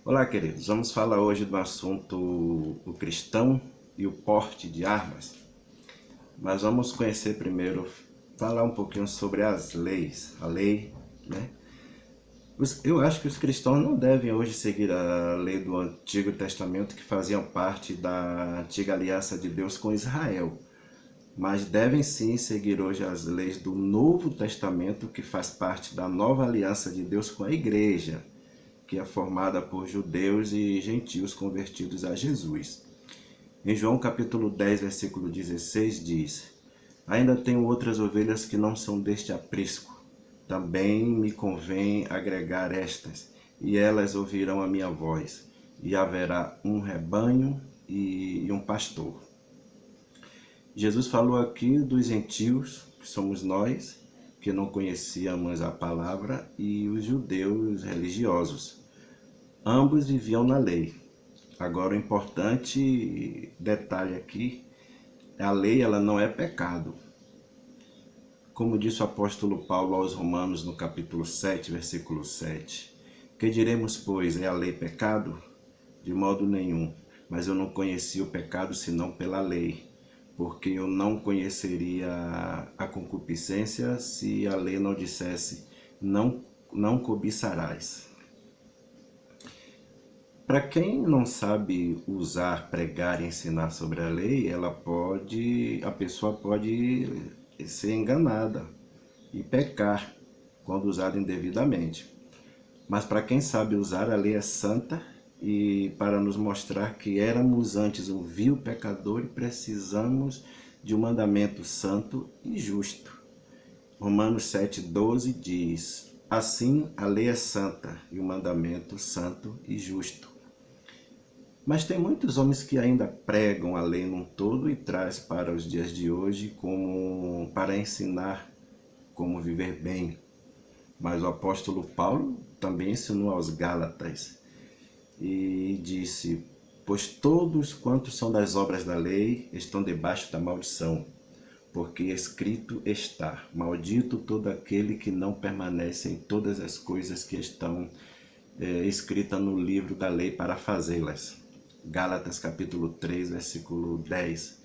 Olá, queridos. Vamos falar hoje do assunto o cristão e o porte de armas. Mas vamos conhecer primeiro, falar um pouquinho sobre as leis, a lei, né? Eu acho que os cristãos não devem hoje seguir a lei do Antigo Testamento que faziam parte da antiga aliança de Deus com Israel, mas devem sim seguir hoje as leis do Novo Testamento que faz parte da nova aliança de Deus com a igreja, que é formada por judeus e gentios convertidos a Jesus. Em João capítulo 10, versículo 16 diz: Ainda tenho outras ovelhas que não são deste aprisco. Também me convém agregar estas, e elas ouvirão a minha voz, e haverá um rebanho e um pastor. Jesus falou aqui dos gentios, que somos nós, que não conhecíamos a palavra, e os judeus religiosos. Ambos viviam na lei. Agora, o importante detalhe aqui, a lei ela não é pecado. Como disse o apóstolo Paulo aos Romanos no capítulo 7, versículo 7. Que diremos, pois, é a lei pecado? De modo nenhum, mas eu não conheci o pecado senão pela lei, porque eu não conheceria a concupiscência se a lei não dissesse, não cobiçarás. Para quem não sabe usar, pregar e ensinar sobre a lei, a pessoa pode ser enganada e pecar quando usada indevidamente. Mas para quem sabe usar, a lei é santa e para nos mostrar que éramos antes um vil pecador e precisamos de um mandamento santo e justo. Romanos 7,12 diz: Assim a lei é santa e o mandamento santo e justo. Mas tem muitos homens que ainda pregam a lei num todo e traz para os dias de hoje como para ensinar como viver bem. Mas o apóstolo Paulo também ensinou aos Gálatas e disse: Pois todos quantos são das obras da lei estão debaixo da maldição, porque escrito está: Maldito todo aquele que não permanece em todas as coisas que estão escritas no livro da lei para fazê-las. Gálatas capítulo 3, versículo 10.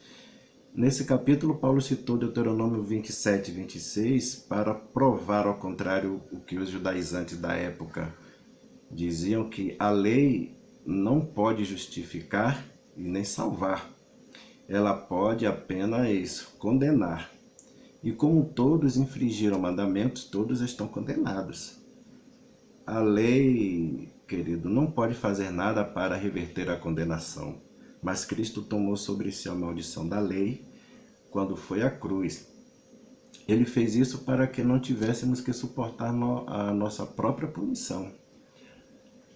Nesse capítulo, Paulo citou Deuteronômio 27 e 26 para provar ao contrário o que os judaizantes da época diziam, que a lei não pode justificar e nem salvar. Ela pode apenas condenar. E como todos infringiram mandamentos, todos estão condenados. A lei, querido, não pode fazer nada para reverter a condenação, mas Cristo tomou sobre si a maldição da lei quando foi à cruz. Ele fez isso para que não tivéssemos que suportar a nossa própria punição.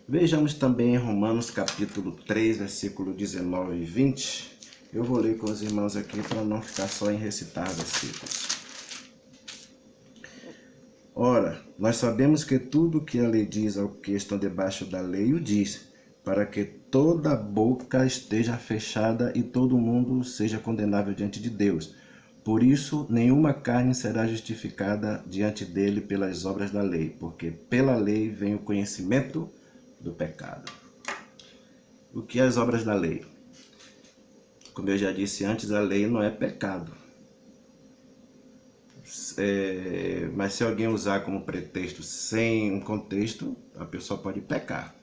Vejamos também em Romanos capítulo 3, versículo 19 e 20. Eu vou ler com os irmãos aqui para não ficar só em recitar versículos. Ora, nós sabemos que tudo que a lei diz ao que estão debaixo da lei o diz, para que toda boca esteja fechada e todo mundo seja condenável diante de Deus. Por isso, nenhuma carne será justificada diante dele pelas obras da lei, porque pela lei vem o conhecimento do pecado. O que é as obras da lei? Como eu já disse antes, a lei não é pecado. Mas se alguém usar como pretexto sem um contexto, a pessoa pode pecar.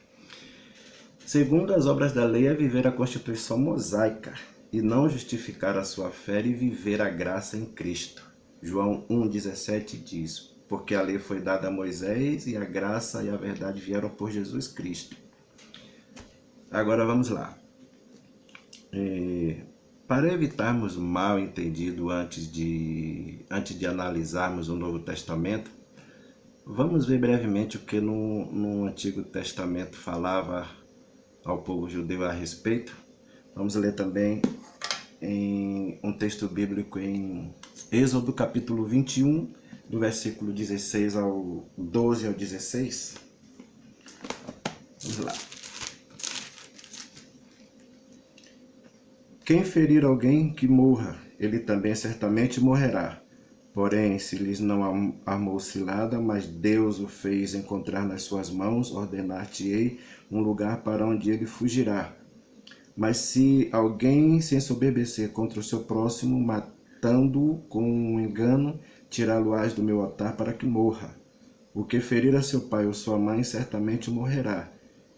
Segundo as obras da lei, é viver a Constituição mosaica e não justificar a sua fé e viver a graça em Cristo. João 1,17 diz: Porque a lei foi dada a Moisés e a graça e a verdade vieram por Jesus Cristo. Agora vamos lá. Para evitarmos mal entendido antes de analisarmos o Novo Testamento, vamos ver brevemente o que no Antigo Testamento falava ao povo judeu a respeito. Vamos ler também em um texto bíblico em Êxodo capítulo 21, do versículo 16 ao 12 ao 16. Vamos lá. Quem ferir alguém que morra, ele também certamente morrerá, Porém, se lhes não armou cilada, mas Deus o fez encontrar nas suas mãos, ordenar-te-ei um lugar para onde ele fugirá. Mas se alguém se ensoberbecer contra o seu próximo, matando-o com um engano, tirá-lo-ás do meu altar para que morra. O que ferir a seu pai ou sua mãe, certamente morrerá.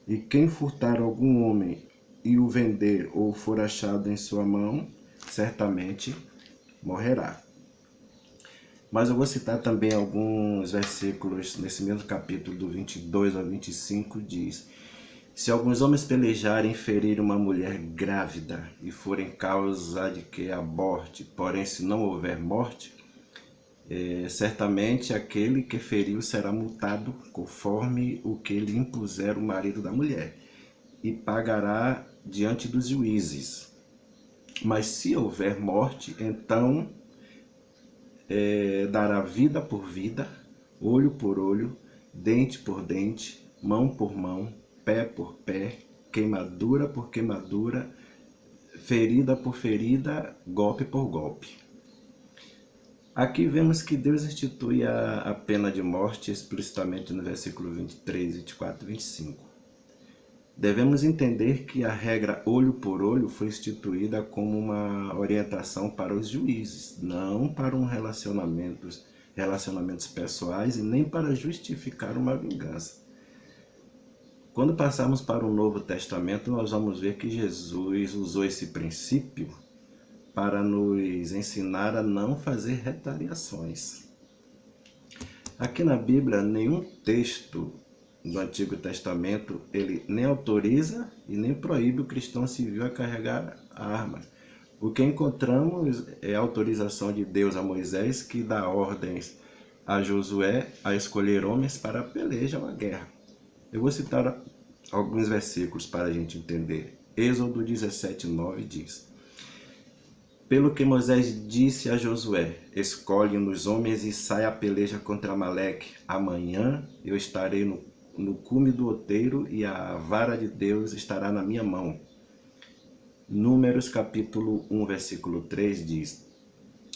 E quem furtar algum homem e o vender ou for achado em sua mão, certamente morrerá. Mas eu vou citar também alguns versículos nesse mesmo capítulo, do 22 ao 25, diz: se alguns homens pelejarem e ferirem uma mulher grávida e forem causa de que aborte, porém se não houver morte, certamente aquele que feriu será multado conforme o que lhe impuser o marido da mulher, e pagará diante dos juízes. Mas se houver morte, então dará vida por vida, olho por olho, dente por dente, mão por mão, pé por pé, queimadura por queimadura, ferida por ferida, golpe por golpe. Aqui vemos que Deus institui a pena de morte explicitamente no versículo 23, 24 e 25. Devemos entender que a regra olho por olho foi instituída como uma orientação para os juízes, não para relacionamentos pessoais e nem para justificar uma vingança. Quando passarmos para o Novo Testamento, nós vamos ver que Jesus usou esse princípio para nos ensinar a não fazer retaliações. Aqui na Bíblia, nenhum texto do Antigo Testamento ele nem autoriza e nem proíbe o cristão civil a carregar armas. O que encontramos é a autorização de Deus a Moisés, que dá ordens a Josué a escolher homens para a peleja ou a guerra. Eu vou citar alguns versículos para a gente entender. Êxodo 17:9 diz: pelo que Moisés disse a Josué: escolhe-nos homens e sai a peleja contra Amaleque. Amanhã eu estarei no cume do outeiro e a vara de Deus estará na minha mão. Números capítulo 1, versículo 3 diz: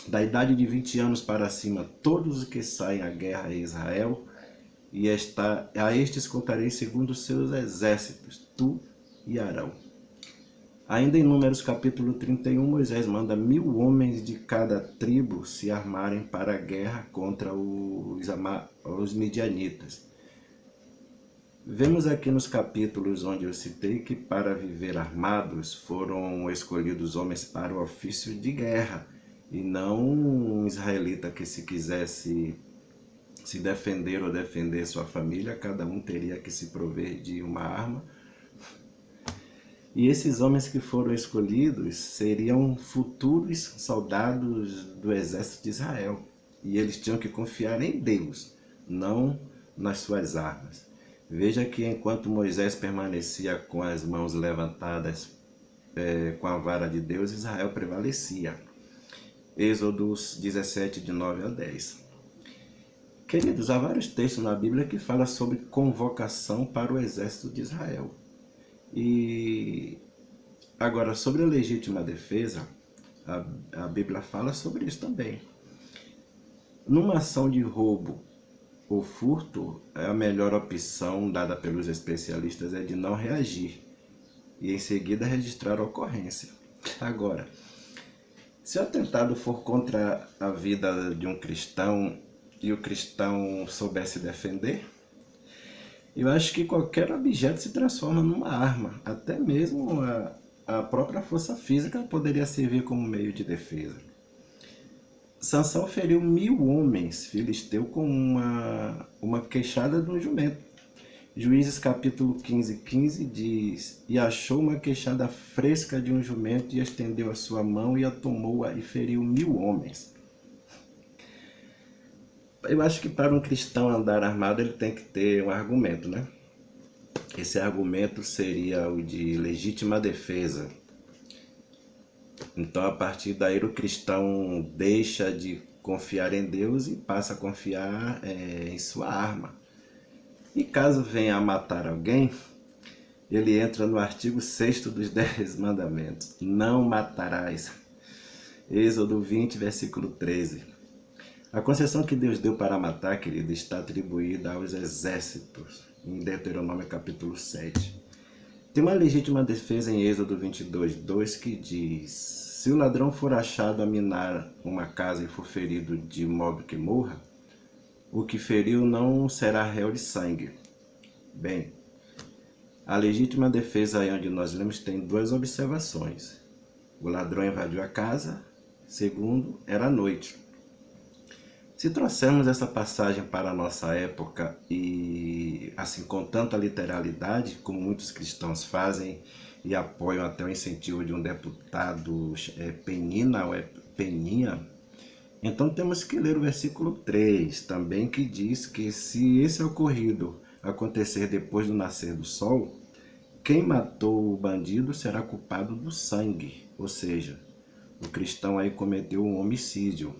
da idade de 20 anos para cima, todos os que saem à guerra em Israel, e a estes contarei segundo os seus exércitos, tu e Arão. Ainda em Números capítulo 31, Moisés manda 1000 homens de cada tribo se armarem para a guerra contra os midianitas. Vemos aqui nos capítulos onde eu citei que para viver armados foram escolhidos homens para o ofício de guerra, e não um israelita que se quisesse se defender ou defender sua família, cada um teria que se prover de uma arma. E esses homens que foram escolhidos seriam futuros soldados do exército de Israel. E eles tinham que confiar em Deus, não nas suas armas. Veja que enquanto Moisés permanecia com as mãos levantadas com a vara de Deus, Israel prevalecia. Êxodo 17, de 9 a 10. Queridos, há vários textos na Bíblia que falam sobre convocação para o exército de Israel. E agora, sobre a legítima defesa, a Bíblia fala sobre isso também. Numa ação de roubo ou furto, a melhor opção dada pelos especialistas é de não reagir e em seguida registrar a ocorrência. Agora, se o atentado for contra a vida de um cristão e o cristão souber se defender, eu acho que qualquer objeto se transforma numa arma. Até mesmo a própria força física poderia servir como meio de defesa. Sansão feriu 1000 homens filisteus com uma queixada de um jumento. Juízes capítulo 15 diz: e achou uma queixada fresca de um jumento e estendeu a sua mão e a tomou e feriu 1000 homens. Eu acho que para um cristão andar armado ele tem que ter um argumento, né? Esse argumento seria o de legítima defesa. Então, a partir daí, o cristão deixa de confiar em Deus e passa a confiar em sua arma. E caso venha a matar alguém, ele entra no artigo 6º dos 10 mandamentos. Não matarás. Êxodo 20, versículo 13. A concessão que Deus deu para matar, querido, está atribuída aos exércitos, em Deuteronômio capítulo 7. Tem uma legítima defesa em Êxodo 22:2 que diz: se o ladrão for achado a minar uma casa e for ferido de modo que morra, o que feriu não será réu de sangue. Bem, a legítima defesa aí onde nós lemos tem duas observações. O ladrão invadiu a casa, segundo, era noite. Se trouxermos essa passagem para a nossa época e assim com tanta literalidade, como muitos cristãos fazem e apoiam até o incentivo de um deputado Penina, ou Peninha, então temos que ler o versículo 3 também, que diz que se esse ocorrido acontecer depois do nascer do sol, quem matou o bandido será culpado do sangue, ou seja, o cristão aí cometeu um homicídio.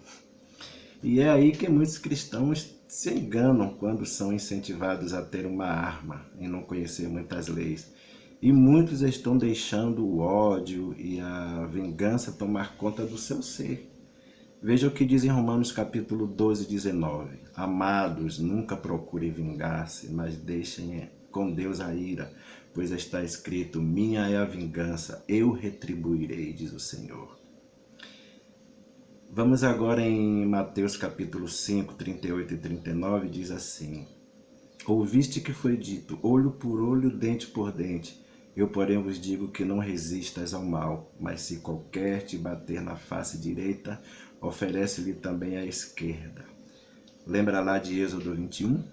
E é aí que muitos cristãos se enganam quando são incentivados a ter uma arma e não conhecer muitas leis. E muitos estão deixando o ódio e a vingança tomar conta do seu ser. Veja o que diz em Romanos capítulo 12:19. Amados, nunca procurem vingar-se, mas deixem com Deus a ira, pois está escrito: minha é a vingança, eu retribuirei, diz o Senhor. Vamos agora em Mateus capítulo 5, 38 e 39, diz assim: ouviste que foi dito, olho por olho, dente por dente. Eu, porém, vos digo que não resistas ao mal, mas se qualquer te bater na face direita, oferece-lhe também a esquerda. Lembra lá de Êxodo 21?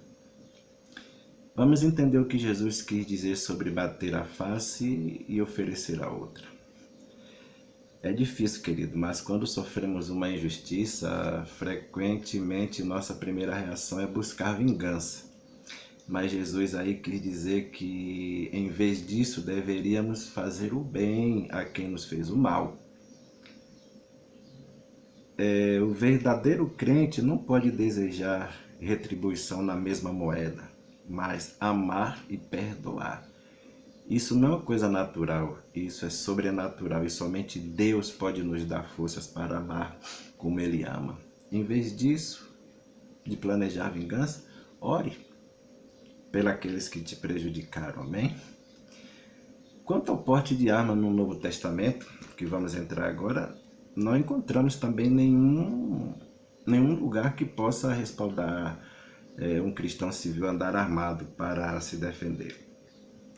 Vamos entender o que Jesus quis dizer sobre bater a face e oferecer a outra. É difícil, querido, mas quando sofremos uma injustiça, frequentemente nossa primeira reação é buscar vingança. Mas Jesus aí quis dizer que, em vez disso, deveríamos fazer o bem a quem nos fez o mal. O verdadeiro crente não pode desejar retribuição na mesma moeda, mas amar e perdoar. Isso não é uma coisa natural, isso é sobrenatural e somente Deus pode nos dar forças para amar como Ele ama. Em vez disso, de planejar vingança, ore pelos que te prejudicaram, amém? Quanto ao porte de arma no Novo Testamento, que vamos entrar agora, não encontramos também nenhum lugar que possa respaldar um cristão civil andar armado para se defender.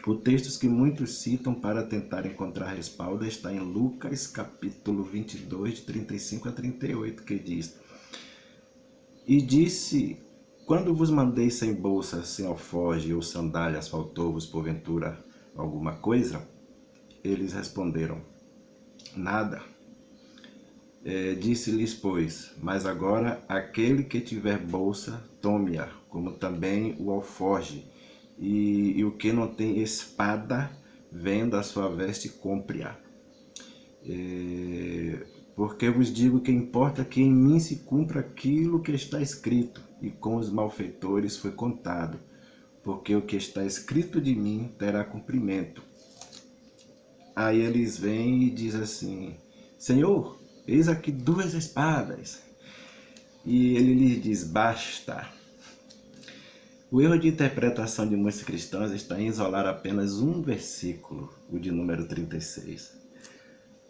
O texto que muitos citam para tentar encontrar respaldo está em Lucas capítulo 22, de 35 a 38, que diz: e disse, quando vos mandei sem bolsa, sem alforje ou sandálias, faltou-vos porventura alguma coisa? Eles responderam, nada. Disse-lhes, pois, mas agora aquele que tiver bolsa, tome-a, como também o alforje. E o que não tem espada, venda a sua veste e compre-a. Porque vos digo que importa que em mim se cumpra aquilo que está escrito, e com os malfeitores foi contado, porque o que está escrito de mim terá cumprimento. Aí eles vêm e dizem assim, Senhor, eis aqui 2 espadas. E ele lhes diz, basta. O erro de interpretação de muitos cristãos está em isolar apenas um versículo, o de número 36.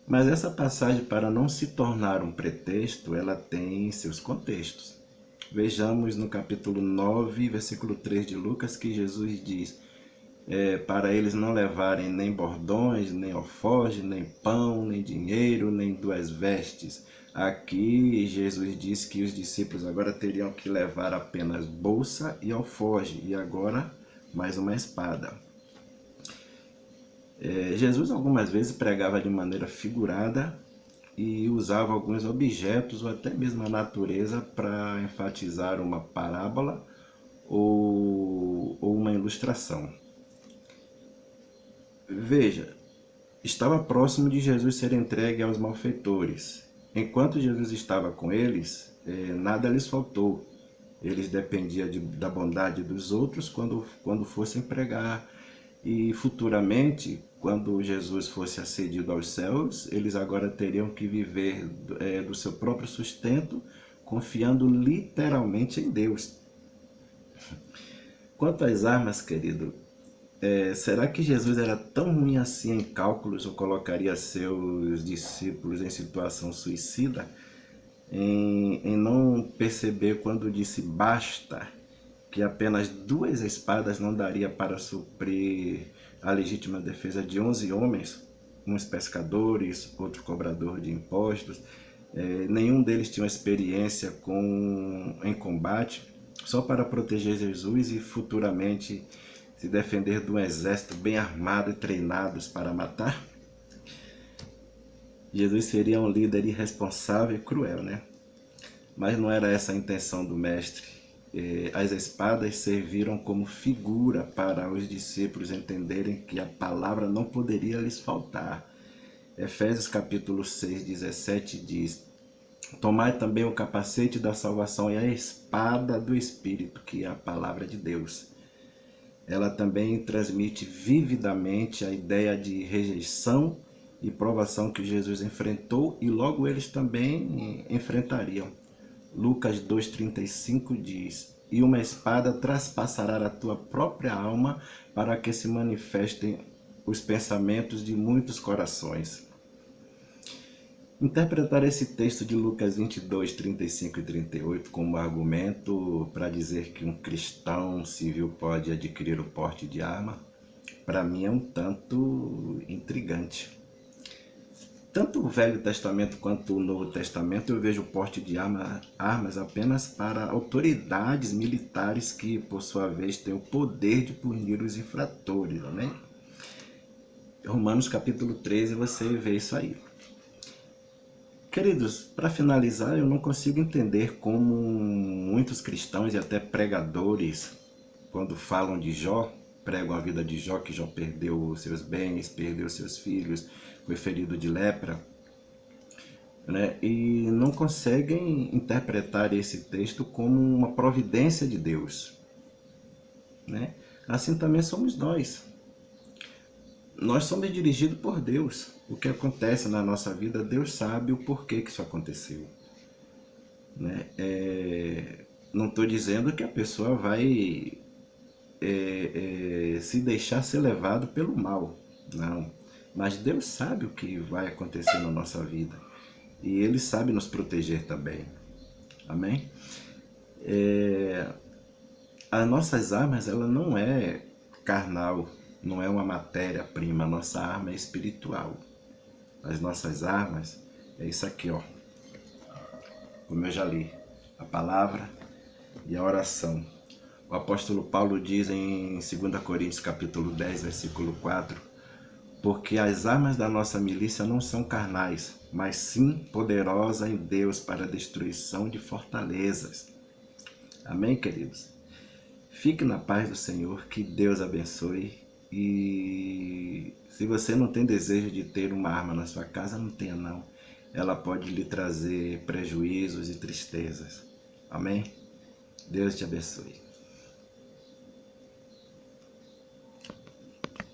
Mas essa passagem, para não se tornar um pretexto, ela tem seus contextos. Vejamos no capítulo 9, versículo 3 de Lucas, que Jesus diz, para eles não levarem nem bordões, nem alforje, nem pão, nem dinheiro, nem 2 vestes. Aqui Jesus disse que os discípulos agora teriam que levar apenas bolsa e alforje, e agora mais uma espada. Jesus algumas vezes pregava de maneira figurada e usava alguns objetos ou até mesmo a natureza para enfatizar uma parábola ou uma ilustração. Veja, estava próximo de Jesus ser entregue aos malfeitores. Enquanto Jesus estava com eles, nada lhes faltou. Eles dependiam da bondade dos outros quando fossem pregar. E futuramente, quando Jesus fosse ascendido aos céus, eles agora teriam que viver do seu próprio sustento, confiando literalmente em Deus. Quanto às armas, querido, será que Jesus era tão ruim assim em cálculos ou colocaria seus discípulos em situação suicida? Em não perceber quando disse basta, que apenas 2 espadas não daria para suprir a legítima defesa de 11 homens, uns pescadores, outro cobrador de impostos, nenhum deles tinha experiência em combate, só para proteger Jesus e futuramente se defender de um exército bem armado e treinados para matar? Jesus seria um líder irresponsável e cruel, né? Mas não era essa a intenção do mestre. As espadas serviram como figura para os discípulos entenderem que a palavra não poderia lhes faltar. Efésios capítulo 6, 17 diz: tomai também o capacete da salvação e a espada do Espírito, que é a palavra de Deus. Ela também transmite vividamente a ideia de rejeição e provação que Jesus enfrentou e logo eles também enfrentariam. Lucas 2,35 diz: e uma espada traspassará a tua própria alma para que se manifestem os pensamentos de muitos corações. Interpretar esse texto de Lucas 22, 35 e 38 como argumento para dizer que um cristão civil pode adquirir o porte de arma, para mim é um tanto intrigante. Tanto o Velho Testamento quanto o Novo Testamento eu vejo o porte de armas apenas para autoridades militares que, por sua vez, têm o poder de punir os infratores, né? Romanos capítulo 13 você vê isso aí. Queridos, para finalizar, eu não consigo entender como muitos cristãos e até pregadores, quando falam de Jó, pregam a vida de Jó, que Jó perdeu seus bens, perdeu seus filhos, foi ferido de lepra, né? E não conseguem interpretar esse texto como uma providência de Deus, né? Assim também somos nós. Nós somos dirigidos por Deus. O que acontece na nossa vida, Deus sabe o porquê que isso aconteceu, né? Não estou dizendo que a pessoa vai se deixar ser levado pelo mal, não. Mas Deus sabe o que vai acontecer na nossa vida. E Ele sabe nos proteger também. Amém? As nossas armas, ela não é carnal, não é uma matéria-prima. A nossa arma é espiritual. As nossas armas é isso aqui, ó. Como eu já li, a palavra e a oração. O apóstolo Paulo diz em 2 Coríntios capítulo 10, versículo 4: porque as armas da nossa milícia não são carnais, mas sim poderosas em Deus para a destruição de fortalezas. Amém, queridos? Fique na paz do Senhor, que Deus abençoe. E se você não tem desejo de ter uma arma na sua casa, não tenha não. Ela pode lhe trazer prejuízos e tristezas. Amém? Deus te abençoe.